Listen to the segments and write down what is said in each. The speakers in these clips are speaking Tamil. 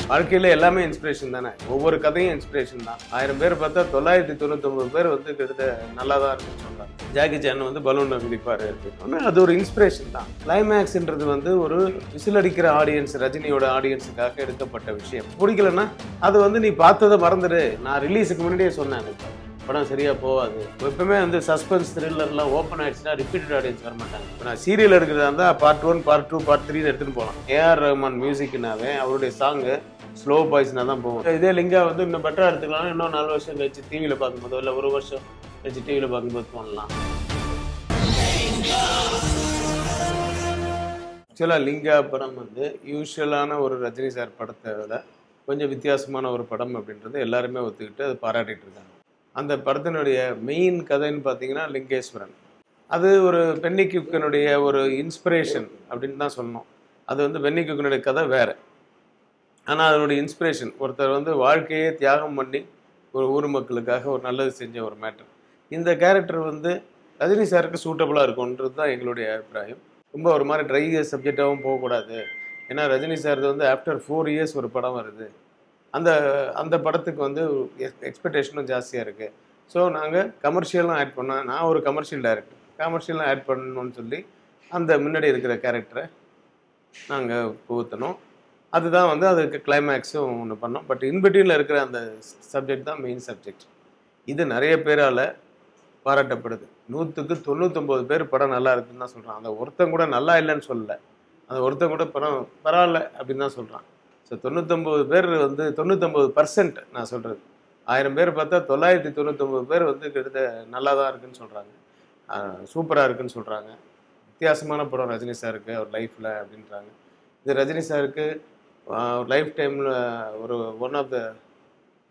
வாழ்க்கையில எல்லாமே இன்ஸ்பிரேஷன் தானே. ஒவ்வொரு கதையும் இன்ஸ்பிரேஷன் தான். 1000 பேர் பார்த்தா 999 பேர் வந்து கிட்டத்தட்ட நல்லா தான் இருக்குன்னு சொல்றாங்க. ஜாக்கி சான் வந்து பலூனை குதிப்பாரு அப்படின்னு. அது ஒரு இன்ஸ்பிரேஷன் தான். கிளைமேக்ஸ்ன்றது வந்து ஒரு விசில் அடிக்கிற ஆடியன்ஸ், ரஜினியோட ஆடியன்ஸுக்காக எடுக்கப்பட்ட விஷயம். பிடிக்கலன்னா அது வந்து நீ பார்த்ததை மறந்துடு. நான் ரிலீஸுக்கு முன்னாடியே சொன்னேன், படம் சரியா போகாது. எப்பவுமே வந்து சஸ்பென்ஸ் த்ரில்லர்லாம் ஓப்பன் ஆயிடுச்சுன்னா ரிப்பீட்டட் ஆடியன்ஸ் வர மாட்டாங்க. இப்போ நான் சீரியல் எடுக்கிறதா இருந்தால் பார்ட் 1, பார்ட் 2, பார்ட் 3 எடுத்துன்னு போகலாம். ஏஆர் ரஹ்மான் மியூசிக்னாவே அவருடைய சாங்கு ஸ்லோ பாய்ஸ்னா தான் போகும். இதே லிங்கா வந்து இன்னும் பெட்டராக எடுத்துக்கலாம். இன்னும் 4 வருஷம் கழிச்சு டிவியில் பார்க்கும்போதோ இல்லை 1 வருஷம் கழிச்சு டிவியில் பார்க்கும்போது போடலாம். ஆக்சுவலாக லிங்கா படம் வந்து யூஸ்வலான ஒரு ரஜினி சார் படத்தை விட கொஞ்சம் வித்தியாசமான ஒரு படம் அப்படின்றது எல்லாருமே ஒத்துக்கிட்டு அதை பாராட்டிட்டு இருக்காங்க. அந்த படத்தினுடைய மெயின் கதைன்னு பார்த்தீங்கன்னா லிங்கேஸ்வரன். அது ஒரு பென்னி குயிக்கனுடைய ஒரு இன்ஸ்பிரேஷன் அப்படின்னு தான் சொல்லணும். அது வந்து பென்னி குயிக்கனுடைய கதை வேறு. ஆனால் அதனுடைய இன்ஸ்பிரேஷன் ஒருத்தர் வந்து வாழ்க்கையே தியாகம் பண்ணி ஒரு ஊர் மக்களுக்காக ஒரு நல்லது செஞ்ச ஒரு மேட்டர். இந்த கேரக்டர் வந்து ரஜினி சாருக்கு சூட்டபுளாக இருக்கும்ன்றது தான் எங்களுடைய அபிப்பிராயம். ரொம்ப ஒரு மாதிரி ட்ரை சப்ஜெக்டாகவும் போகக்கூடாது. ஏன்னா ரஜினி சார் வந்து ஆஃப்டர் 4 இயர்ஸ் ஒரு படம் வருது. அந்த படத்துக்கு வந்து எக்ஸ்பெக்டேஷனும் ஜாஸ்தியாக இருக்குது. ஸோ நாங்கள் கமர்ஷியலும் ஆட் பண்ணோம். நான் ஒரு கமர்ஷியல் டைரக்டர், கமர்ஷியலும் ஆட் பண்ணணும்னு சொல்லி அந்த முன்னாடி இருக்கிற கேரக்டரை நாங்கள் புகுத்தணும். அதுதான் வந்து அதுக்கு கிளைமேக்ஸும் ஒன்று பண்ணோம். பட் இன்பிட்வீனில் இருக்கிற அந்த சப்ஜெக்ட் தான் மெயின் சப்ஜெக்ட். இது நிறைய பேரால் பாராட்டப்படுது. 100க்கு 99 பேர் படம் நல்லா இருக்குன்னு தான் சொல்கிறான். அந்த ஒருத்தன் கூட நல்லா இல்லைன்னு சொல்லலை, அந்த ஒருத்தன் கூட படம் பரவாயில்ல அப்படின்னு தான் சொல்கிறான். ஸோ 99 பேர் வந்து 99% நான் சொல்கிறது. 1000 பேர் பார்த்தா 999 பேர் வந்து கிட்டத்தட்ட நல்லா தான் இருக்குன்னு சொல்கிறாங்க, சூப்பராக இருக்குன்னு சொல்கிறாங்க. வித்தியாசமான படம் ரஜினி சாருக்கு அவர் லைஃப்பில் அப்படின்றாங்க. இது ரஜினி சாருக்கு லைஃப் டைமில் ஒரு one of the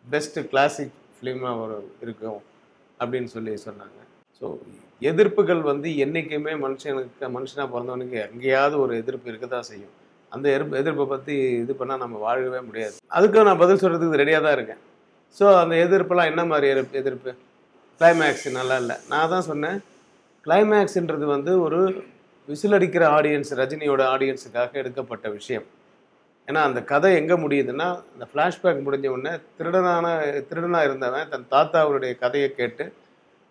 best classic ஃபிலிமாக ஒரு இருக்கும் அப்படின்னு சொல்லி சொன்னாங்க. ஸோ எதிர்ப்புகள் வந்து என்றைக்குமே மனுஷனாக பிறந்தவனுக்கு எங்கேயாவது ஒரு எதிர்ப்பு இருக்க தான் செய்யும். அந்த எதிர்ப்பை பற்றி இது பண்ணால் நம்ம வாழவே முடியாது. அதுக்கும் நான் பதில் சொல்கிறதுக்கு ரெடியாக தான் இருக்கேன். ஸோ அந்த எதிர்ப்பெல்லாம் என்ன மாதிரி எதிர்ப்பு? கிளைமேக்ஸ் நல்லா இல்லை. நான் தான் சொன்னேன், கிளைமேக்ஸ்ன்றது வந்து ஒரு விசில் அடிக்கிற ஆடியன்ஸ், ரஜினியோட ஆடியன்ஸுக்காக எடுக்கப்பட்ட விஷயம். ஏன்னா அந்த கதை எங்கே முடியுதுன்னா, அந்த ஃப்ளாஷ்பேக் முடிஞ்ச உடனே திருடனாக இருந்தவன் தன் தாத்தாவுடைய கதையை கேட்டு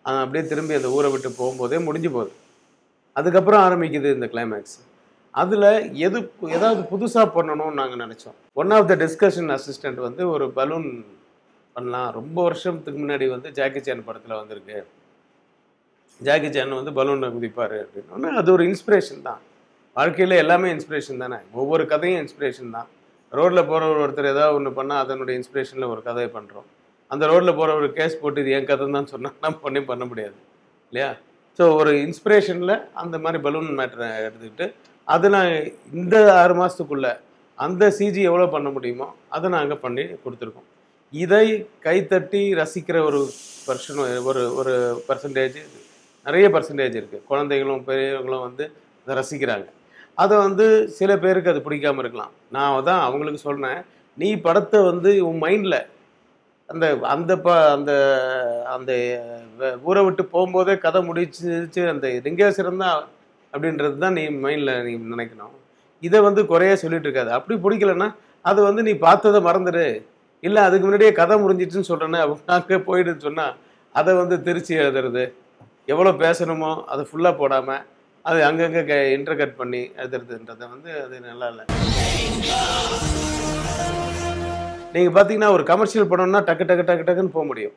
அப்படியே திரும்பி அந்த ஊரை விட்டு போகும்போதே முடிஞ்சு போகுது. அதுக்கப்புறம் ஆரம்பிக்குது இந்த கிளைமேக்ஸ். அதில் ஏதாவது புதுசாக பண்ணணும்னு நாங்கள் நினச்சோம். One of the discussion assistant வந்து ஒரு பலூன் பண்ணலாம். ரொம்ப வருஷத்துக்கு முன்னாடி வந்து ஜாக்கி சான் படத்தில் வந்திருக்கு. ஜாக்கி சான் வந்து பலூனை குதிப்பார் அப்படின்னு. அது ஒரு இன்ஸ்பிரேஷன் தான். வாழ்க்கையில் எல்லாமே இன்ஸ்பிரேஷன் தானே. ஒவ்வொரு கதையும் இன்ஸ்பிரேஷன் தான். ரோட்டில் போகிற ஒருத்தர் ஏதாவது ஒன்று பண்ணால் அதனுடைய இன்ஸ்பிரேஷனில் ஒரு கதையை பண்ணுறோம். அந்த ரோட்டில் போகிற ஒரு கேஸ் போட்டு இது என் கதை தான் சொன்னால் நம்ம ஒன்றும் பண்ண முடியாது இல்லையா? ஸோ ஒரு இன்ஸ்பிரேஷனில் அந்த மாதிரி பலூன் மேட்டரை எடுத்துக்கிட்டு அதை நான் இந்த 6 மாதத்துக்குள்ளே அந்த சிஜி எவ்வளோ பண்ண முடியுமோ அதை நாங்கள் பண்ணி கொடுத்துருக்கோம். இதை கைத்தட்டி ரசிக்கிற ஒரு ஒரு பர்சன்டேஜ், நிறைய பர்சன்டேஜ் இருக்குது. குழந்தைகளும் பெரியவங்களும் வந்து அதை ரசிக்கிறாங்க. அதை வந்து சில பேருக்கு அது பிடிக்காமல் இருக்கலாம். நான் தான் அவங்களுக்கு சொல்கிறேன், நீ படத்தை வந்து உன் மைண்டில் அந்த அந்த அந்த அந்த ஊரை விட்டு போகும்போதே கதை முடிச்சிச்சு, அந்த லிங்கேஸ்வரன் தான் அப்படின்றது தான் நீ மைண்டில் நீ நினைக்கணும். இதை வந்து குறைய சொல்லிட்டு இருக்காது. அப்படி பிடிக்கலன்னா அது வந்து நீ பார்த்ததை மறந்துடு. இல்லை அதுக்கு முன்னாடியே கதை முடிஞ்சிட்டுன்னு சொல்கிறேன்னு அவங்க போயிடுன்னு சொன்னால் அதை வந்து திருச்சி எழுதுறது, எவ்வளோ பேசணுமோ அதை ஃபுல்லாக போடாமல் அது அங்கங்கே இன்டர்கட் பண்ணி எழுதுறதுன்றதை வந்து அது நல்லா இல்லை. நீங்கள் பார்த்தீங்கன்னா ஒரு கமர்ஷியல் படம்னா டக்குன்னு போக முடியும்.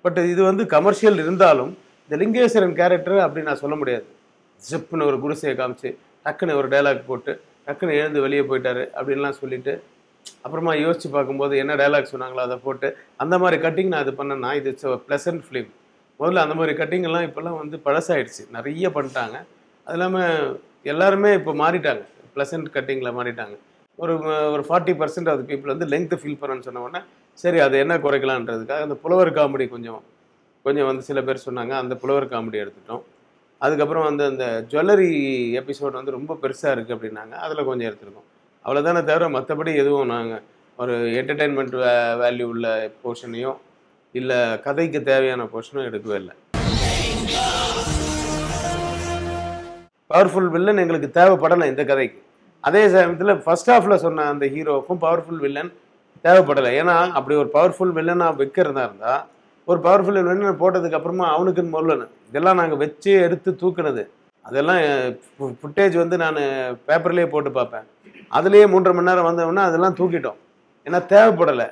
பட் இது வந்து கமர்ஷியல் இருந்தாலும் இந்த லிங்கேஸ்வரன் கேரக்டர் அப்படி நான் சொல்ல முடியாது. ஜிப்புன்னு ஒரு குடிசையை காமிச்சு டக்குன்னு ஒரு டைலாக் போட்டு டக்குன்னு எழுந்து வெளியே போயிட்டாரு அப்படின்லாம் சொல்லிட்டு அப்புறமா யோசித்து பார்க்கும்போது என்ன டைலாக் சொன்னாங்களோ அதை போட்டு அந்த மாதிரி கட்டிங் நான் இது பண்ணேன்னா இது ப்ளசன்ட் ஃபிலிம். முதல்ல அந்த மாதிரி கட்டிங்கெல்லாம் இப்போல்லாம் வந்து பழசாயிடுச்சு, நிறைய பண்ணிட்டாங்க. அது இல்லாமல் எல்லாருமே இப்போ மாறிட்டாங்க, ப்ளசன்ட் கட்டிங்கில் மாறிட்டாங்க. ஒரு 40% ஆஃப் பீப்புள் வந்து லெங்க்த்து ஃபீல் பண்ணணும்னு சொன்ன உடனே சரி அதை என்ன குறைக்கலான்றதுக்காக அந்த புலவர் காமெடி கொஞ்சம் வந்து சில பேர் சொன்னாங்க, அந்த புலவர் காமெடி எடுத்துட்டோம். அதுக்கப்புறம் வந்து அந்த ஜுவல்லரி எபிசோட் வந்து ரொம்ப பெருசாக இருக்குது அப்படின்னாங்க, அதில் கொஞ்சம் எடுத்துருக்கோம். அவ்வளோதானே தவிர மற்றபடி எதுவும் நாங்கள் ஒரு என்டர்டெயின்மெண்ட் வேல்யூ உள்ள போர்ஷனையும் இல்லை கதைக்கு தேவையான போர்ஷனும் எடுக்கவே இல்லை. பவர்ஃபுல் வில்லன் எங்களுக்கு தேவைப்படலை இந்த கதைக்கு. அதே சமயத்தில் ஃபர்ஸ்ட் ஹாஃபில் சொன்ன அந்த ஹீரோவுக்கும் பவர்ஃபுல் வில்லன் தேவைப்படலை. ஏன்னா அப்படி ஒரு பவர்ஃபுல் வில்லனாக வைக்கிறதா இருந்தால் ஒரு பவர்ஃபுல் வில்லன் போட்டதுக்கு அப்புறமா அவனுக்குன்னு முதல்ல இதெல்லாம் நாங்கள் வச்சு எடுத்து தூக்குனது. அதெல்லாம் ஃபுட்டேஜ் வந்து நான் பேப்பர்லேயே போட்டு பார்ப்பேன். அதுலேயே 3.5 மணி நேரம் வந்தோம்னா அதெல்லாம் தூக்கிட்டோம். ஏன்னா தேவைப்படலை.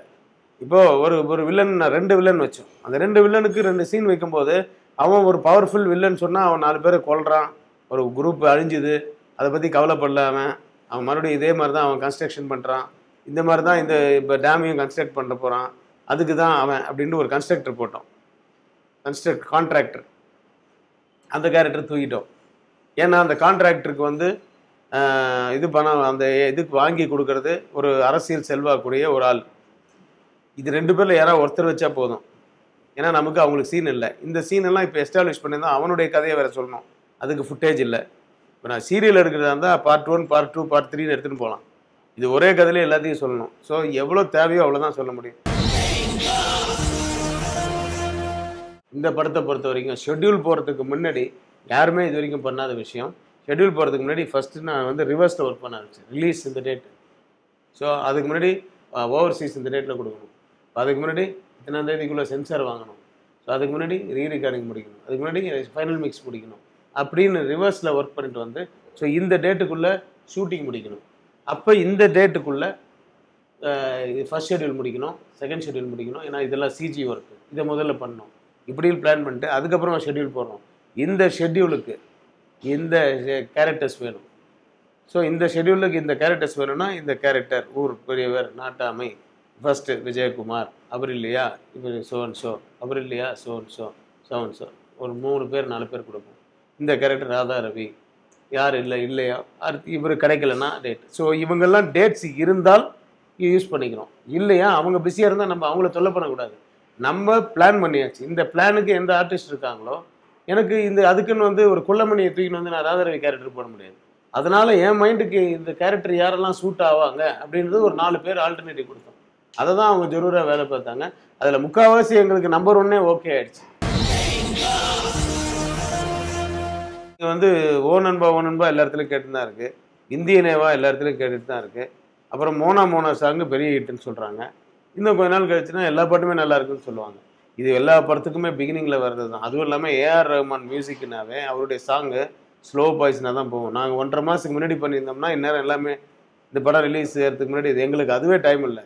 இப்போது ஒரு ஒரு வில்லன் 2 வில்லன் வச்சோம். அந்த 2 வில்லனுக்கு 2 சீன் வைக்கும்போது அவன் ஒரு பவர்ஃபுல் வில்லன் சொன்னால் அவன் 4 பேரை கொல்றான், ஒரு குரூப் அழிஞ்சுது, அதை பற்றி கவலைப்படல. அவன் மறுபடியும் இதே மாதிரி தான் அவன் கன்ஸ்ட்ரக்ஷன் பண்ணுறான், இந்த மாதிரி தான் இந்த இப்போ டேமையும் கன்ஸ்ட்ரக்ட் பண்ண போகிறான், அதுக்கு தான் அவன் அப்படின்ட்டு ஒரு கன்ஸ்ட்ரக்டர் போட்டோம். கான்ட்ராக்டர் அந்த கேரக்டர் தூக்கிட்டோம். ஏன்னா அந்த கான்ட்ராக்டருக்கு வந்து இது பணம் அந்த இதுக்கு வாங்கி கொடுக்கறது ஒரு அரசியல் செல்வாக்குடைய ஒரு ஆள். இது 2 பேரில் யாராவது ஒருத்தர் வச்சா போதும். ஏன்னா நமக்கு அவங்களுக்கு சீன் இல்லை. இந்த சீன் எல்லாம் இப்போ எஸ்டாப்ளிஷ் பண்ணியிருந்தா அவனுடைய கதையை வேற சொல்லணும், அதுக்கு ஃபுட்டேஜ் இல்லை. இப்போ நான் சீரியல் எடுக்கிறதா இருந்தால் பார்ட் 1 பார்ட் 2 பார்ட் 3ன்னு எடுத்துகிட்டு போகலாம். இது ஒரே கதையிலே எல்லாத்தையும் சொல்லணும். ஸோ எவ்வளோ தேவையோ அவ்வளோதான் சொல்ல முடியும். இந்த படத்தை பொறுத்த வரைக்கும் ஷெட்யூல் போகிறதுக்கு முன்னாடி யாருமே இது வரைக்கும் பண்ணாத விஷயம். ஷெட்யூல் போகிறதுக்கு முன்னாடி ஃபஸ்ட்டு நான் வந்து ரிவர்ஸில் ஒர்க் பண்ண ஆரம்பிச்சேன். ரிலீஸ் இந்த டேட், ஸோ அதுக்கு முன்னாடி ஓவர்சீஸ் இந்த டேட்டில் கொடுக்கணும், அதுக்கு முன்னாடி இத்தனாம் தேதிக்குள்ளே சென்சார் வாங்கணும், ஸோ அதுக்கு முன்னாடி ரீரெக்கார்டிங் முடிக்கணும், அதுக்கு முன்னாடி ஃபைனல் மிக்ஸ் முடிக்கணும் அப்படின்னு ரிவர்ஸில் ஒர்க் பண்ணிட்டு வந்து ஸோ இந்த டேட்டுக்குள்ளே ஷூட்டிங் முடிக்கணும். அப்போ இந்த டேட்டுக்குள்ளே ஃபஸ்ட் ஷெட்யூல் முடிக்கணும், செகண்ட் ஷெட்யூல் முடிக்கணும். ஏன்னா இதெல்லாம் சிஜி ஒர்க்கு, இதை முதல்ல பண்ணணும். இப்படி பிளான் பண்ணிட்டு அதுக்கப்புறமா ஷெட்யூல் போடுறோம். இந்த ஷெட்யூலுக்கு இந்த கேரக்டர்ஸ் வேணும். ஸோ இந்த ஷெட்யூலுக்கு இந்த கேரக்டர்ஸ் வேணும்னா இந்த கேரக்டர் ஊர் பெரியவர் நாட்டாமை ஃபஸ்ட்டு விஜயகுமார், அவர் இல்லையா இவர் சோன் ஷோ, அவர் இல்லையா சோன் ஷோ சோன் ஷோ, ஒரு 3 பேர் 4 பேர் கொடுப்போம். இந்த கேரக்டர் ராதா ரவி, யார் இல்லையா அடுத்து இவர் கிடைக்கலன்னா டேட். ஸோ இவங்கெல்லாம் டேட்ஸ் இருந்தால் யூஸ் பண்ணிக்கிறோம், இல்லையா அவங்க பிஸியாக இருந்தால் நம்ம அவங்கள தொல்லை பண்ணக்கூடாது. நம்ம பிளான் பண்ணியாச்சு. இந்த பிளானுக்கு எந்த ஆர்டிஸ்ட் இருக்காங்களோ, எனக்கு இந்த அதுக்குன்னு வந்து ஒரு குள்ளமணியை தூக்கின்னு வந்து நான் ராதா ரவி கேரக்டர் போட முடியாது. அதனால என் மைண்டுக்கு இந்த கேரக்டர் யாரெல்லாம் சூட் ஆவாங்க அப்படின்றது ஒரு 4 பேர் ஆல்டர்னேட்டிவ் கொடுத்தோம். அதை தான் அவங்க ஜரூராக வேலை பார்த்தாங்க. அதில் முக்கால்வாசி எங்களுக்கு நம்பர் 1 ஓகே ஆயிடுச்சு. இது வந்து ஓ நண்பா எல்லா இடத்துலையும் கேட்டு தான் இருக்குது, இந்திய நேவா எல்லா இடத்துலையும் கேட்டுட்டு தான் இருக்குது. அப்புறம் மோனா சாங்கு பெரிய ஹிட்டுன்னு சொல்கிறாங்க. இன்னும் கொஞ்ச நாள் கழிச்சுன்னா எல்லா பாட்டுமே நல்லா இருக்குன்னு சொல்லுவாங்க. இது எல்லா படத்துக்குமே பிகினிங்கில் வர்றது தான். அதுவும் இல்லாமல் ஏஆர் ரஹ்மான் மியூசிக்னாவே அவருடைய சாங்கு ஸ்லோ பாய்ஸ்னாக தான் போகும். நாங்கள் 1.5 மாதத்துக்கு முன்னாடி பண்ணியிருந்தோம்னா இந்நேரம் எல்லாமே இந்த படம் ரிலீஸ் செய்யறதுக்கு முன்னாடி இது எங்களுக்கு அதுவே டைம் இல்லை.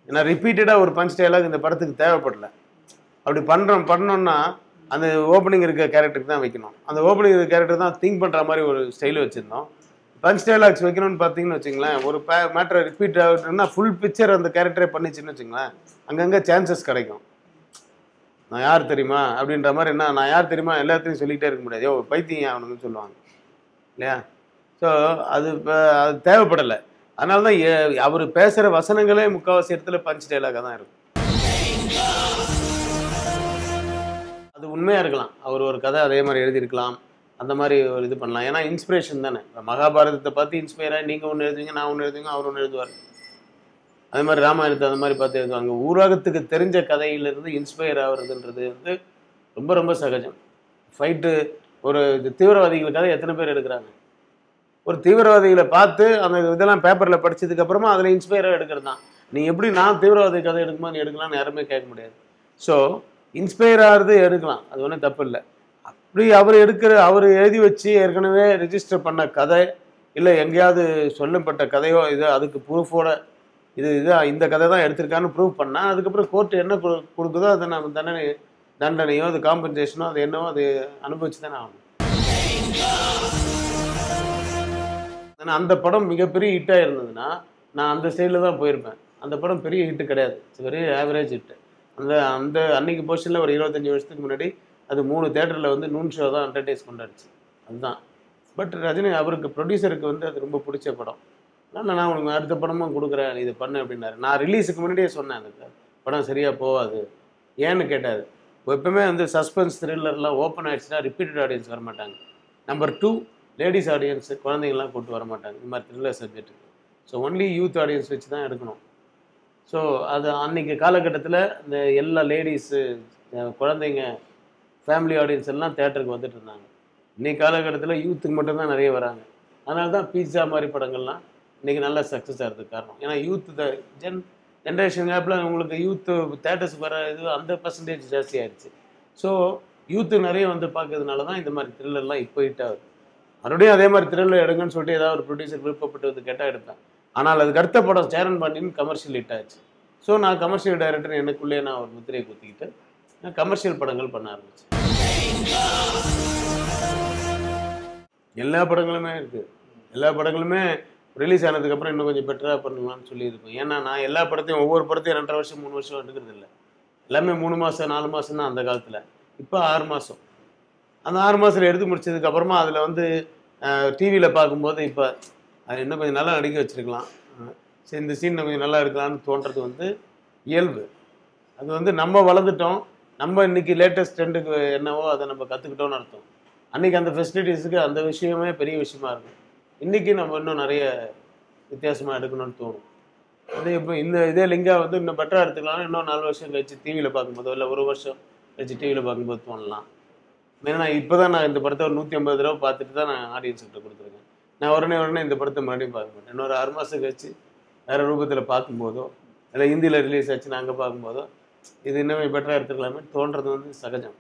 ஏன்னா ரிப்பீட்டடாக ஒரு பஞ்ச் டைலாக் இந்த படத்துக்கு தேவைப்படல. அப்படி பண்ணோம்னா அந்த ஓப்பனிங் இருக்க கேரக்டருக்கு தான் வைக்கணும். அந்த ஓப்பனிங் இருக்க கேரக்டர் தான் திங்க் பண்ணுற மாதிரி ஒரு ஸ்டைல் வச்சுருந்தோம். பஞ்ச் டைலாக்ஸ் வைக்கணும்னு பார்த்தீங்கன்னு வச்சுங்களேன், ஒரு மேட்டரை ரிப்பீட் ஆகுதுன்னா ஃபுல் பிக்சர் அந்த கேரக்டரே பண்ணிச்சுன்னு வச்சுங்களேன், அங்கங்கே சான்சஸ் கிடைக்கும். நான் யார் தெரியுமா அப்படின்ற மாதிரி, என்ன நான் யார் தெரியுமா எல்லாத்தையும் சொல்லிகிட்டே இருக்க முடியாது, பைத்தியம் ஆகணும்னு சொல்லுவாங்க இல்லையா. ஸோ அது அது தேவைப்படலை. அதனால தான் அவர் பேசுகிற வசனங்களே முக்கால்வாசி இடத்துல பஞ்ச் டைலாகாக தான் இருக்கும். அது உண்மையாக இருக்கலாம், அவர் ஒரு கதை அதே மாதிரி எழுதியிருக்கலாம், அந்த மாதிரி ஒரு இது பண்ணலாம். ஏன்னா இன்ஸ்பிரேஷன் தானே. இப்போ மகாபாரதத்தை பார்த்து இன்ஸ்பயர் ஆகி நீங்கள் ஒன்று எழுதுவீங்க, நான் ஒன்று எழுதுவீங்க, அவர் ஒன்று எழுதுவார். அதே மாதிரி ராமாயணத்தை அந்த மாதிரி பார்த்து எழுதுவாங்க. ஊடகத்துக்கு தெரிஞ்ச கதையிலிருந்து இன்ஸ்பயர் ஆகுறதுன்றது வந்து ரொம்ப ரொம்ப சகஜம். ஃபைட்டு ஒரு தீவிரவாதிகள் கதை எத்தனை பேர் எடுக்கிறாங்க? ஒரு தீவிரவாதிகளை பார்த்து அந்த இதெல்லாம் பேப்பரில் படித்ததுக்கப்புறமா அதில் இன்ஸ்பயராக எடுக்கிறது தான். நீ எப்படி நான் தீவிரவாதி கதை எடுக்கும்போது நீ எடுக்கலாம்னு யாருமே கேட்க முடியாது. ஸோ இன்ஸ்பயர் ஆகிறது எடுக்கலாம், அது ஒன்றும் தப்பு இல்லை. அப்படி அவர் எழுதி வச்சு ஏற்கனவே ரெஜிஸ்டர் பண்ண கதை இல்லை எங்கேயாவது சொல்லப்பட்ட கதையோ இது அதுக்கு ப்ரூஃபோட இது இந்த கதை தான் எடுத்திருக்கான்னு ப்ரூவ் பண்ணால் அதுக்கப்புறம் கோர்ட்டு என்ன கொடுக்குதோ அதை நம்ம தண்டனையோ அது காம்பன்சேஷனோ அது என்னவோ அது அனுபவிச்சு தானே ஆகணும். ஆனால் அந்த படம் மிகப்பெரிய ஹிட்டாக இருந்ததுன்னா நான் அந்த சைடில் தான் போயிருப்பேன். அந்த படம் பெரிய ஹிட்டு கிடையாது, வெரி ஆவரேஜ் ஹிட்டு. அந்த அன்னைக்கு போர்ஷனில் ஒரு 25 வருஷத்துக்கு முன்னாடி அது 3 தேட்டரில் வந்து 100 ஷோ தான் அட்வர்டைஸ் கொண்டாடுச்சு, அதுதான். பட் ரஜினி அவருக்கு ப்ரொடியூசருக்கு வந்து அது ரொம்ப பிடிச்ச படம். நான் உனக்கு அடுத்த படமும் கொடுக்குறேன், இது பண்ணு அப்படின்னாரு. நான் ரிலீஸுக்கு முன்னாடியே சொன்னேன் அந்த படம் சரியாக போகாது. ஏன்னு கேட்டார். எப்பவுமே வந்து சஸ்பென்ஸ் த்ரில்லர்லாம் ஓப்பன் ஆகிடுச்சுன்னா ரிப்பீட்டட் ஆடியன்ஸ் வரமாட்டாங்க. நம்பர் 2 லேடிஸ் ஆடியன்ஸு குழந்தைங்கள்லாம் கூப்பிட்டு வரமாட்டாங்க இந்த மாதிரி த்ரில்லர் சப்ஜெக்ட்டுக்கு. ஸோ ஒன்லி யூத் ஆடியன்ஸ் வச்சு தான் எடுக்கணும். ஸோ அது அன்றைக்கி காலகட்டத்தில் இந்த எல்லா லேடிஸு குழந்தைங்க ஃபேமிலி ஆடியன்ஸ் எல்லாம் தேட்டருக்கு வந்துட்டு இருந்தாங்க. இன்றைக்கி காலகட்டத்தில் யூத்துக்கு மட்டும்தான் நிறைய வராங்க. அதனால தான் பீட்சா மாதிரி படங்கள்லாம் இன்றைக்கி நல்லா சக்ஸஸ் ஆகிறதுக்கு காரணம். ஏன்னா யூத் ஜென்ரேஷன் கேப்பில் உங்களுக்கு யூத்து தேட்டர்ஸுக்கு வர இது அந்த பர்சன்டேஜ் ஜாஸ்தி ஆயிடுச்சு. ஸோ யூத்து நிறைய வந்து பார்க்கறதுனால தான் இந்த மாதிரி த்ரில்லர்லாம் இப்போ ஹிட் ஆகுது. மறுபடியும் அதே மாதிரி த்ரில்லர் எடுங்கன்னு சொல்லிட்டு ஏதாவது ஒரு ப்ரொடியூசர் விருப்பப்பட்டு வந்து கேட்டால் எடுப்பேன். ஆனால் அதுக்கு அடுத்த படம் சேரன் பாண்டியன் கமர்ஷியல் ஹிட் ஆச்சு. ஸோ நான் கமர்ஷியல் டைரக்டர் எனக்குள்ளேயே நான் ஒரு முத்திரையை குத்திக்கிட்டு நான் கமர்ஷியல் படங்கள் பண்ண ஆரம்பித்தேன். எல்லா படங்களுமே இருக்குது. எல்லா படங்களுமே ரிலீஸ் ஆனதுக்கப்புறம் இன்னும் கொஞ்சம் பெட்டராக பண்ணலாம்னு சொல்லியிருக்கோம். ஏன்னா நான் எல்லா படத்தையும் ஒவ்வொரு படத்தையும் 2.5 வருஷம் 3 வருஷம் எடுக்கிறது இல்லை. எல்லாமே 3 மாதம் 4 மாதம் தான் அந்த காலத்தில். இப்போ 6 மாதம். அந்த 6 மாதத்தில் எடுத்து முடிச்சதுக்கப்புறமா அதில் வந்து டிவியில் பார்க்கும்போது இப்போ அது இன்னும் கொஞ்சம் நல்லா நடிக்க வச்சுருக்கலாம், சரி இந்த சீன் கொஞ்சம் நல்லா இருக்கலாம்னு தோன்றது வந்து இயல்பு. அது வந்து நம்ம வளர்ந்துட்டோம், நம்ம இன்றைக்கி லேட்டஸ்ட் ட்ரெண்டுக்கு என்னவோ அதை நம்ம கற்றுக்கிட்டோன்னு அர்த்தம். அன்றைக்கி அந்த ஃபெசிலிட்டிஸுக்கு அந்த விஷயமே பெரிய விஷயமா இருக்கும். இன்றைக்கி நம்ம இன்னும் நிறைய வித்தியாசமாக எடுக்கணும்னு தோணும். அது இப்போ இந்த இதே லிங்கா வந்து இன்னும் பெட்டராக எடுத்துக்கலாம்னு இன்னும் 4 வருஷம் கழிச்சு டிவியில் பார்க்கும்போதோ இல்லை 1 வருஷம் கழிச்சு டிவியில் பார்க்கும்போது தோணலாம். ஏன்னா இப்போ தான் நான் இந்த படத்தை ஒரு 150 தடவை பார்த்துட்டு தான் நான் ஆடியன்ஸ்கிட்ட கொடுத்துருக்கேன். நான் உடனே இந்த படத்தை மறுபடியும் பார்க்க மாட்டேன். இன்னொரு 6 மாதம் கழிச்சு வேறு ரூபத்தில் பார்க்கும்போதோ இல்லை ஹிந்தியில் ரிலீஸ் ஆச்சு நாங்கள் பார்க்கும்போதோ இது இன்னுமே பெட்டராக எடுத்துக்கலாமே தோன்றது வந்து சகஜம்.